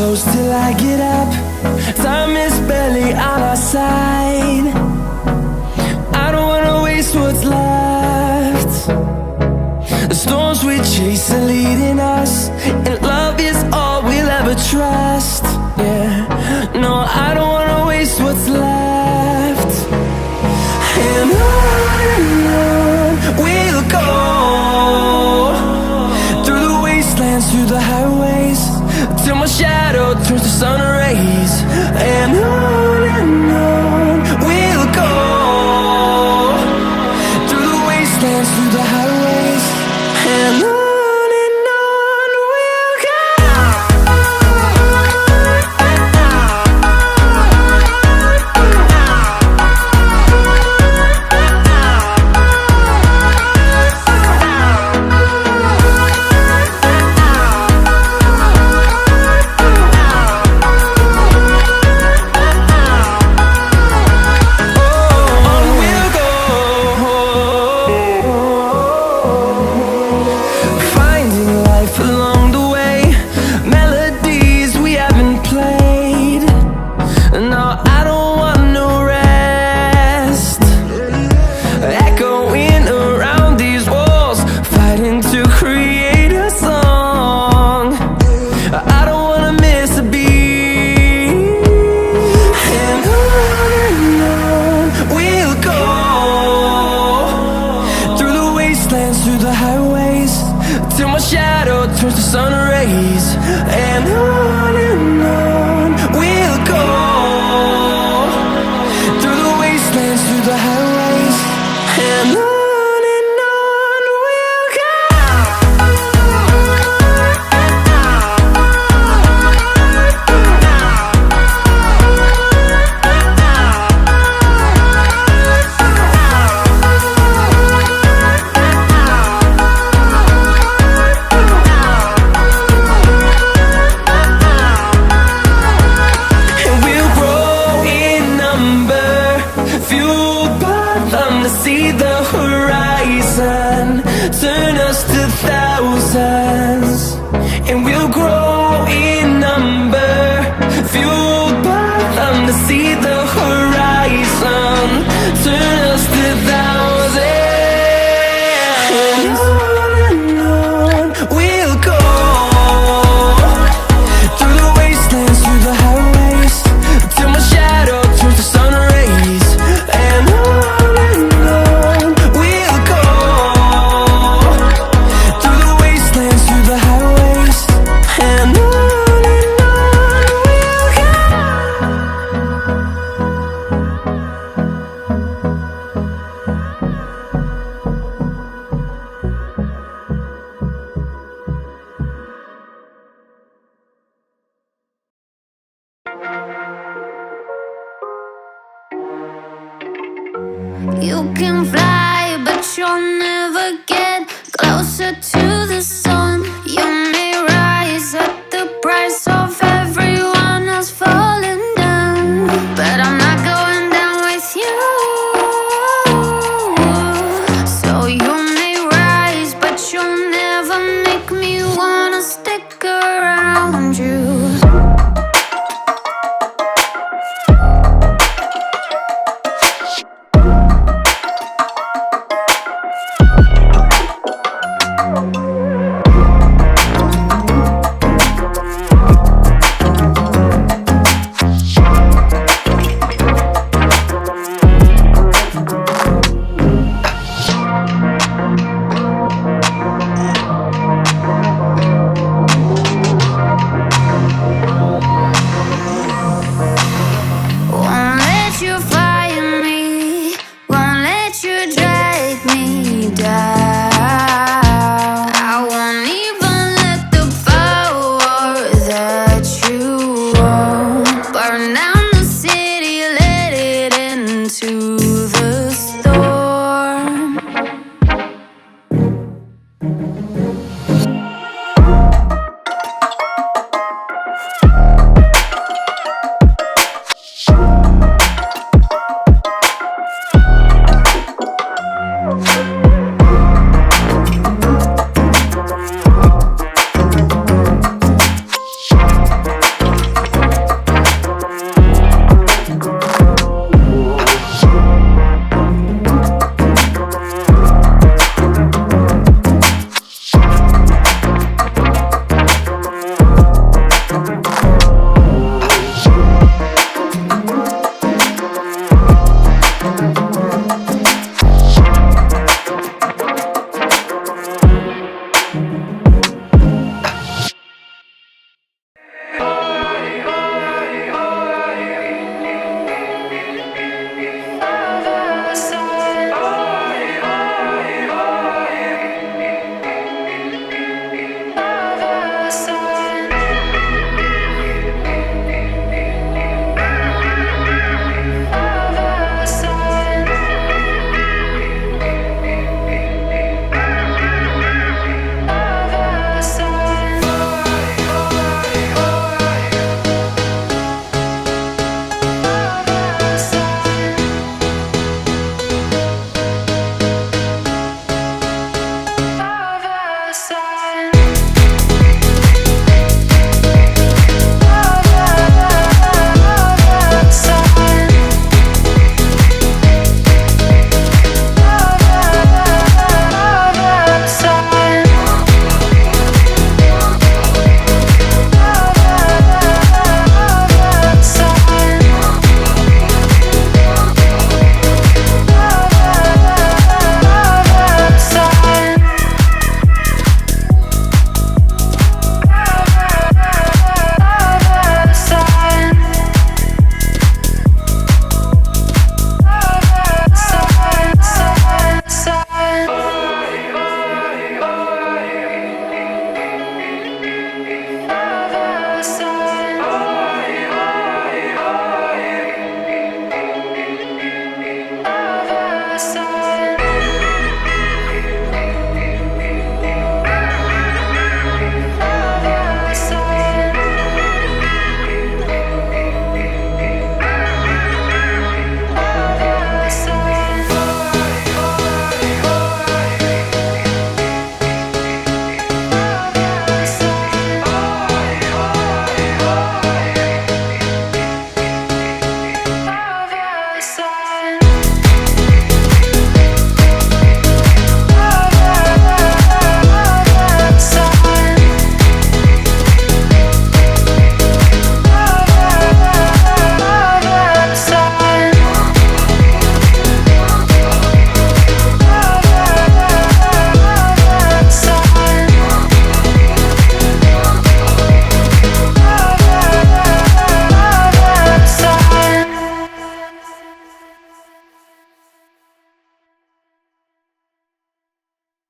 close till I get up. Time is barely on our side. I don't wanna waste what's left. The storms we chase are leading us, and love is all we'll ever trust. Yeah, no, I don't wanna waste what's left. And on we'll go, through the wastelands, through the highways, till my shadow turns to sun rays. And on we'll go, through the wastelands, through the highways, and on we'll go. Along the way, melodies we haven't played. No, I don't want no rest. Echoing around these walls, fighting to create a song. I don't wanna miss a beat. And on we'll go, through the wastelands, through the highways, till my shadow turns to sun rays. And on we'll go, through the wastelands, through the highways, and on we'll go. See the horizon, turn us to thousands, and we'll grow in number, fueled by them. To see the horizon, turn us to thousands, and on we'll go, through the wastelands, through the highways, till my shadow turns to sun rays. And you can fly, but you'll never get closer to the sun.